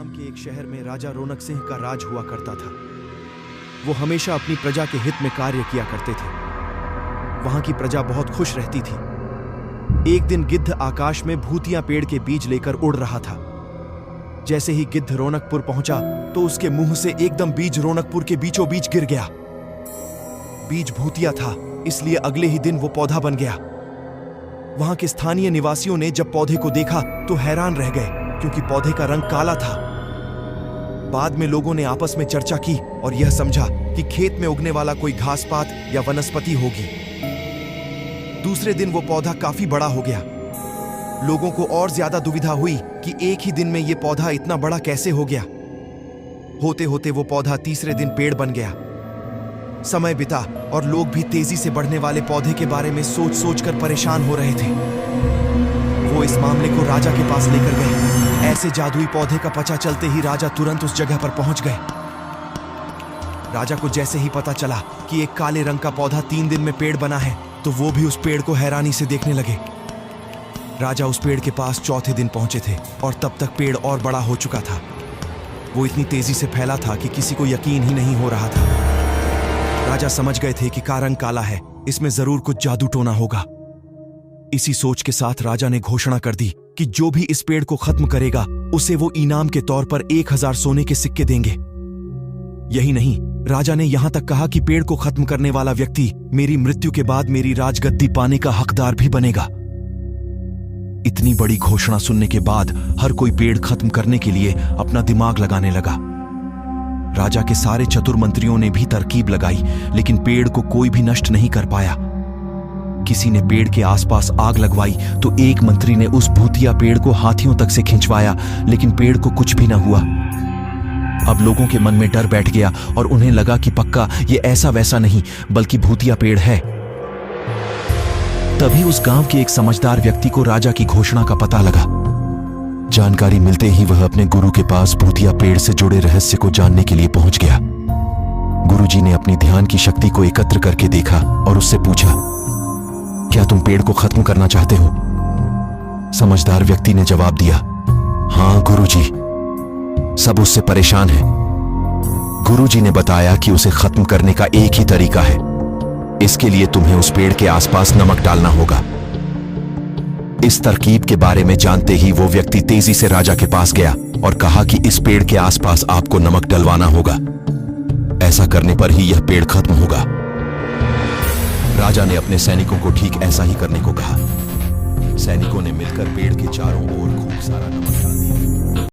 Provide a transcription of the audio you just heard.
नाम के एक शहर में राजा रौनक सिंह का राज हुआ करता था। वो हमेशा अपनी प्रजा के हित में कार्य किया करते थे। वहां की प्रजा बहुत खुश रहती थी। एक दिन गिद्ध आकाश में भूतिया पेड़ के बीज लेकर उड़ रहा था। जैसे ही गिद्ध रौनकपुर पहुंचा तो उसके मुंह से एकदम बीज रौनकपुर के बीचों बीच गिर गया। बीज भूतिया था, इसलिए अगले ही दिन वो पौधा बन गया। वहां के स्थानीय निवासियों ने जब पौधे को देखा तो हैरान रह गए, क्योंकि पौधे का रंग काला था। बाद में लोगों ने आपस में चर्चा की और यह समझा कि खेत में उगने वाला कोई घास पात या वनस्पति होगी। दूसरे दिन वो पौधा काफी बड़ा हो गया। लोगों को और ज्यादा दुविधा हुई कि एक ही दिन में ये पौधा इतना बड़ा कैसे हो गया। होते होते वो पौधा तीसरे दिन पेड़ बन गया। समय बिता और लोग भी तेजी से बढ़ने वाले पौधे के बारे में सोच सोचकर परेशान हो रहे थे। वो इस मामले को राजा के पास लेकर गए। ऐसे जादुई पौधे का पता चलते ही राजा तुरंत उस जगह पर पहुंच गए। राजा को जैसे ही पता चला कि एक काले रंग का पौधा 3 दिन में पेड़ बना है, तो वो भी उस पेड़ को हैरानी से देखने लगे। राजा उस पेड़ के पास चौथे दिन पहुंचे थे और तब तक पेड़ और बड़ा हो चुका था। वो इतनी तेजी से फैला था कि किसी को यकीन ही नहीं हो रहा था। राजा समझ गए थे कि का रंग काला है, इसमें जरूर कुछ जादू टोना होगा। इसी सोच के साथ राजा ने घोषणा कर दी कि जो भी इस पेड़ को खत्म करेगा उसे वो इनाम के तौर पर 1000 सोने के सिक्के देंगे। यही नहीं, राजा ने यहां तक कहा कि पेड़ को खत्म करने वाला व्यक्ति मेरी मृत्यु के बाद मेरी राजगद्दी पाने का हकदार भी बनेगा। इतनी बड़ी घोषणा सुनने के बाद हर कोई पेड़ खत्म करने के लिए अपना दिमाग लगाने लगा। राजा के सारे चतुर मंत्रियों ने भी तरकीब लगाई, लेकिन पेड़ को कोई भी नष्ट नहीं कर पाया। किसी ने पेड़ के आसपास आग लगवाई तो एक मंत्री ने उस भूतिया पेड़ को हाथियों तक से खिंचवाया, लेकिन पेड़ को कुछ भी न हुआ। अब लोगों के मन में डर बैठ गया और उन्हें लगा कि पक्का ये ऐसा वैसा नहीं बल्कि भूतिया पेड़ है। तभी उस गांव के एक समझदार व्यक्ति को राजा की घोषणा का पता लगा। जानकारी मिलते ही वह अपने गुरु के पास भूतिया पेड़ से जुड़े रहस्य को जानने के लिए पहुंच गया। गुरुजी ने अपनी ध्यान की शक्ति को एकत्र करके देखा और उससे पूछा, क्या तुम पेड़ को खत्म करना चाहते हो? समझदार व्यक्ति ने जवाब दिया, हाँ गुरुजी। सब उससे परेशान हैं। गुरुजी ने बताया कि उसे खत्म करने का एक ही तरीका है। इसके लिए तुम्हें उस पेड़ के आसपास नमक डालना होगा। इस तरकीब के बारे में जानते ही वो व्यक्ति तेजी से राजा के पास गया और कहा कि इस पेड़ के आसपास आपको नमक डलवाना होगा। ऐसा करने पर ही यह पेड़ खत्म होगा। राजा ने अपने सैनिकों को ठीक ऐसा ही करने को कहा। सैनिकों ने मिलकर पेड़ के चारों ओर खूब सारा नमक डाल दिया।